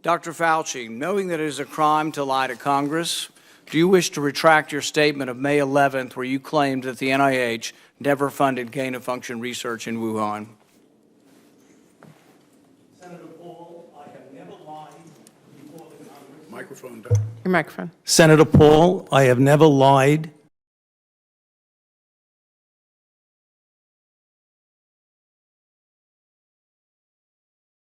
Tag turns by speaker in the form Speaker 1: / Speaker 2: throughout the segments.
Speaker 1: Dr. Fauci, knowing that it is a crime to lie to Congress, do you wish to retract your statement of May 11th where you claimed that the NIH never funded gain-of-function research in Wuhan?
Speaker 2: Senator Paul, I have never lied before the Congress.
Speaker 3: Microphone.
Speaker 4: Your microphone.
Speaker 2: Senator Paul, I have never lied.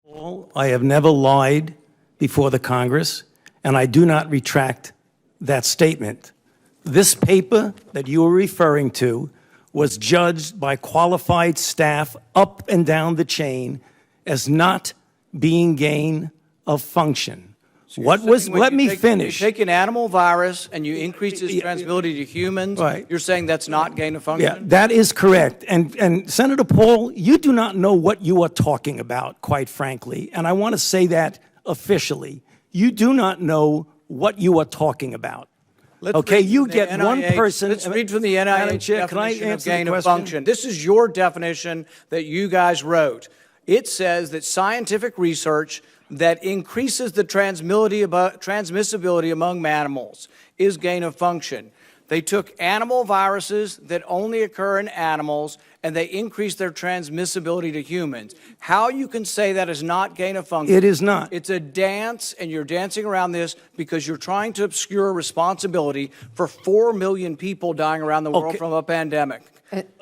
Speaker 2: Paul, I have never lied before the Congress, and I do not retract that statement. This paper that you are referring to was judged by qualified staff up and down the chain as not being gain of function. Let me finish.
Speaker 1: You take an animal virus and you increase its transmissibility to humans,
Speaker 2: right.
Speaker 1: You're saying that's not gain of function?
Speaker 2: Yeah, that is correct. And Senator Paul, you do not know what you are talking about, quite frankly. And I want to say that officially. You do not know what you are talking about. Okay, you get one person.
Speaker 1: Let's read from the NIH definition of gain of function. This is your definition that you guys wrote. It says that scientific research that increases the transmissibility among mammals is gain of function. They took animal viruses that only occur in animals and they increased their transmissibility to humans. How you can say that is not gain of function?
Speaker 2: It is not.
Speaker 1: It's a dance, and you're dancing around this because you're trying to obscure responsibility for 4 million people dying around the world from a pandemic.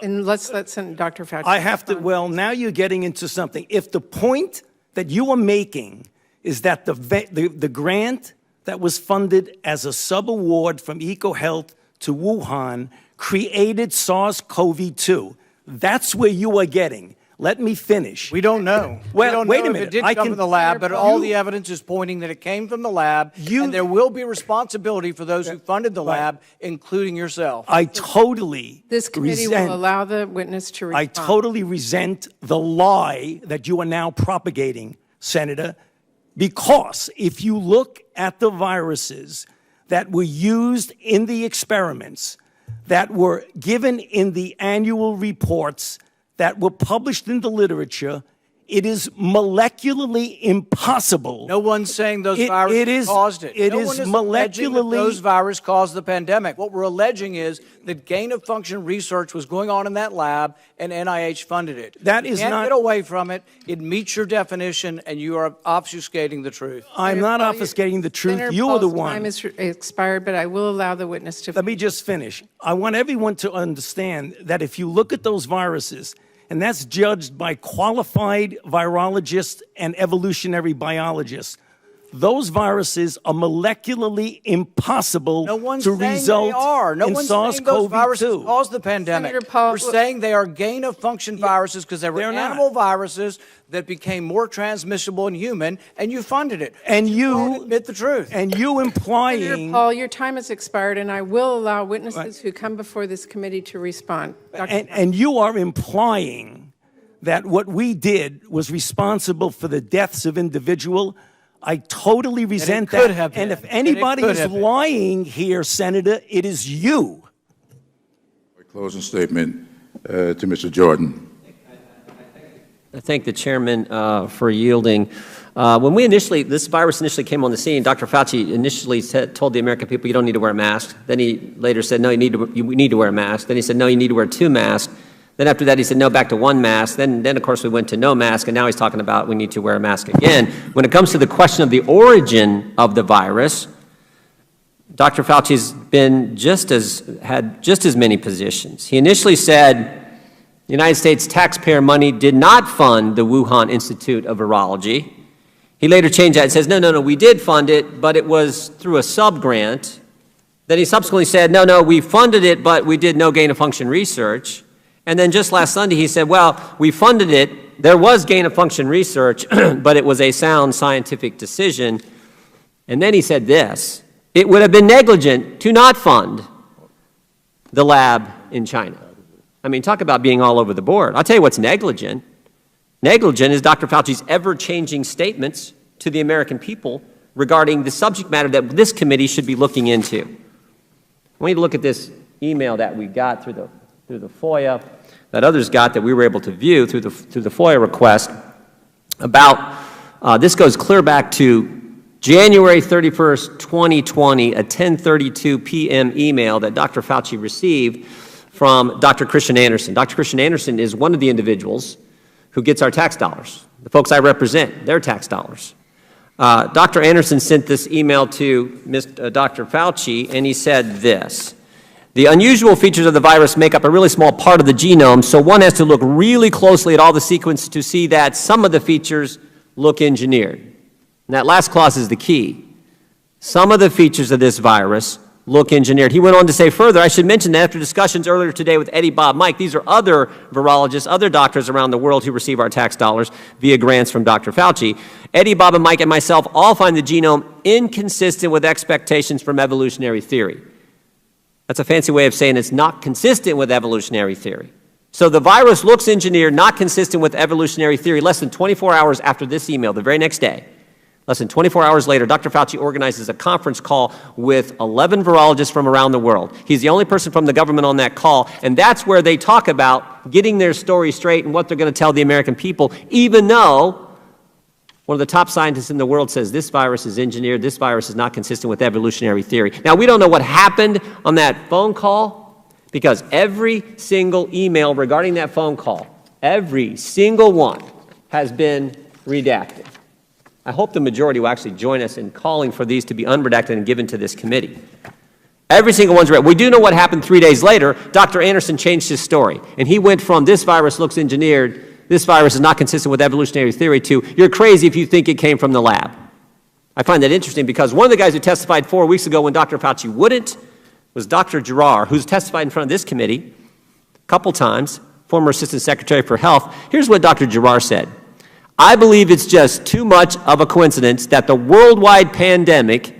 Speaker 4: And let's let Dr. Fauci.
Speaker 2: I have to, well, now you're getting into something. If the point that you are making is that the grant that was funded as a sub-award from EcoHealth to Wuhan created SARS-CoV-2, that's where you are getting. Let me finish.
Speaker 1: We don't know.
Speaker 2: Well,
Speaker 1: we don't
Speaker 2: wait
Speaker 1: know
Speaker 2: a minute.
Speaker 1: If it did come from the lab, but all the evidence is pointing that it came from the lab, and there will be responsibility for those who funded the lab, including yourself.
Speaker 2: I totally
Speaker 4: This committee will allow the witness to respond.
Speaker 2: I totally resent the lie that you are now propagating, Senator, because if you look at the viruses that were used in the experiments, that were given in the annual reports, that were published in the literature, it is molecularly impossible.
Speaker 1: No one's saying those viruses caused it.
Speaker 2: It
Speaker 1: no
Speaker 2: is
Speaker 1: one is
Speaker 2: molecularly.
Speaker 1: that those viruses caused the pandemic. What we're alleging is that gain-of-function research was going on in that lab, and NIH funded it.
Speaker 2: That is
Speaker 1: you can't
Speaker 2: not.
Speaker 1: Get away from it. It meets your definition, and you are obfuscating the truth.
Speaker 2: I'm not obfuscating the truth.
Speaker 4: Senator
Speaker 2: You are the
Speaker 4: Paul's
Speaker 2: one.
Speaker 4: time is expired, but I will allow the witness to.
Speaker 2: Let me just finish. I want everyone to understand that if you look at those viruses, and that's judged by qualified virologists and evolutionary biologists, those viruses are molecularly impossible to result in SARS-CoV-2.
Speaker 1: Those viruses caused the pandemic.
Speaker 4: Senator Paul,
Speaker 1: we're saying they are gain-of-function viruses because they were animal viruses that became more transmissible in human, and you funded it.
Speaker 2: And
Speaker 1: you admit the truth.
Speaker 2: And you implying.
Speaker 4: Senator Paul, your time has expired, and I will allow witnesses who come before this committee to respond.
Speaker 2: And you are implying that what we did was responsible for the deaths of individuals. I totally resent that. And if anybody is lying here, Senator, it is you.
Speaker 3: A closing statement to Mr. Jordan.
Speaker 5: I thank the chairman for yielding. When this virus initially came on the scene, Dr. Fauci initially told the American people you don't need to wear a mask. Then he later said, no, you need to wear a mask. Then he said, no, you need to wear 2 masks. Then after that, he said, no, back to 1 mask. Then of course, we went to no mask, and now he's talking about we need to wear a mask again. When it comes to the question of the origin of the virus, Dr. Fauci's had just as many positions. He initially said the United States taxpayer money did not fund the Wuhan Institute of Virology. He later changed that and says, no, we did fund it, but it was through a sub-grant. Then he subsequently said, no, we funded it, but we did no gain-of-function research. And then just last Sunday, he said, well, we funded it. There was gain-of-function research, but it was a sound scientific decision. And then he said this: it would have been negligent to not fund the lab in China. I mean, talk about being all over the board. I'll tell you what's negligent. Negligent is Dr. Fauci's ever-changing statements to the American people regarding the subject matter that this committee should be looking into. I want you to look at this email that we got through the FOIA, that others got, that we were able to view through the FOIA request about, this goes clear back to January 31st, 2020, a 10:32 p.m. email that Dr. Fauci received from Dr. Christian Anderson. Dr. Christian Anderson is one of the individuals who gets our tax dollars. The folks I represent, their tax dollars. Dr. Anderson sent this email to Dr. Fauci, and he said this: the unusual features of the virus make up a really small part of the genome, so one has to look really closely at all the sequence to see that some of the features look engineered. And that last clause is the key. Some of the features of this virus look engineered. He went on to say further, I should mention that after discussions earlier today with Eddie, Bob, Mike, these are other virologists, other doctors around the world who receive our tax dollars via grants from Dr. Fauci. Eddie, Bob, and Mike and myself all find the genome inconsistent with expectations from evolutionary theory. That's a fancy way of saying it's not consistent with evolutionary theory. So the virus looks engineered, not consistent with evolutionary theory. Less than 24 hours after this email, the very next day, less than 24 hours later, Dr. Fauci organizes a conference call with 11 virologists from around the world. He's the only person from the government on that call, and that's where they talk about getting their story straight and what they're going to tell the American people, even though one of the top scientists in the world says this virus is engineered, this virus is not consistent with evolutionary theory. Now, we don't know what happened on that phone call because every single email regarding that phone call, every single one, has been redacted. I hope the majority will actually join us in calling for these to be unredacted and given to this committee. Every single one's read. We do know what happened 3 days later. Dr. Anderson changed his story, and he went from this virus looks engineered, this virus is not consistent with evolutionary theory, to you're crazy if you think it came from the lab. I find that interesting because one of the guys who testified 4 weeks ago when Dr. Fauci wouldn't was Dr. Giroir, who's testified in front of this committee a couple times, former Assistant Secretary for Health. Here's what Dr. Giroir said. I believe it's just too much of a coincidence that the worldwide pandemic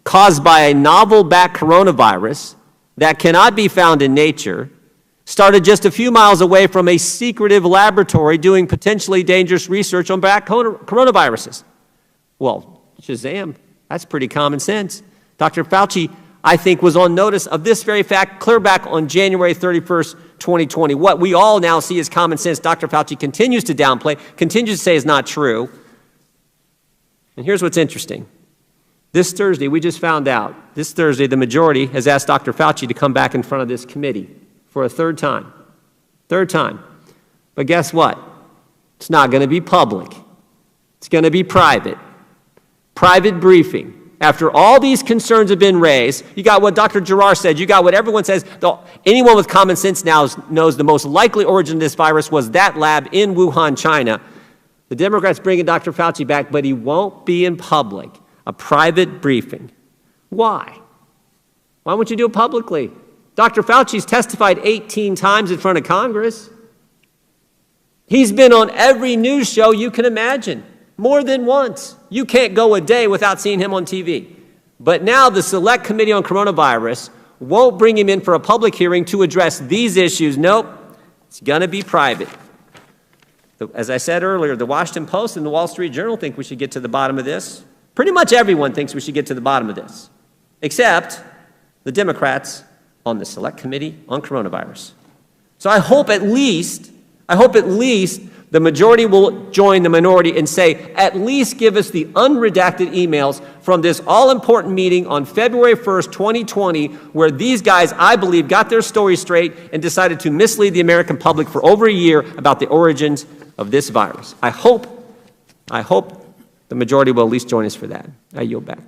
Speaker 5: caused by a novel bat coronavirus that cannot be found in nature started just a few miles away from a secretive laboratory doing potentially dangerous research on bat coronaviruses. Well, Shazam, that's pretty common sense. Dr. Fauci, I think, was on notice of this very fact clear back on January 31st, 2020. What we all now see as common sense, Dr. Fauci continues to downplay, continues to say is not true. And here's what's interesting. This Thursday, we just found out, this Thursday, the majority has asked Dr. Fauci to come back in front of this committee for a third time. Third time. But guess what? It's not going to be public. It's going to be private. Private briefing. After all these concerns have been raised, you got what Dr. Giroir said, you got what everyone says. Anyone with common sense now knows the most likely origin of this virus was that lab in Wuhan, China. The Democrats bringing Dr. Fauci back, but he won't be in public. A private briefing. Why? Why won't you do it publicly? Dr. Fauci's testified 18 times in front of Congress. He's been on every news show you can imagine. More than once. You can't go a day without seeing him on TV. But now the Select Committee on Coronavirus won't bring him in for a public hearing to address these issues. Nope, it's going to be private. As I said earlier, the Washington Post and the Wall Street Journal think we should get to the bottom of this. Pretty much everyone thinks we should get to the bottom of this, except the Democrats on the Select Committee on Coronavirus. So I hope at least the majority will join the minority and say, at least give us the unredacted emails from this all-important meeting on February 1st, 2020, where these guys, I believe, got their story straight and decided to mislead the American public for over a year about the origins of this virus. I hope the majority will at least join us for that. I yield back.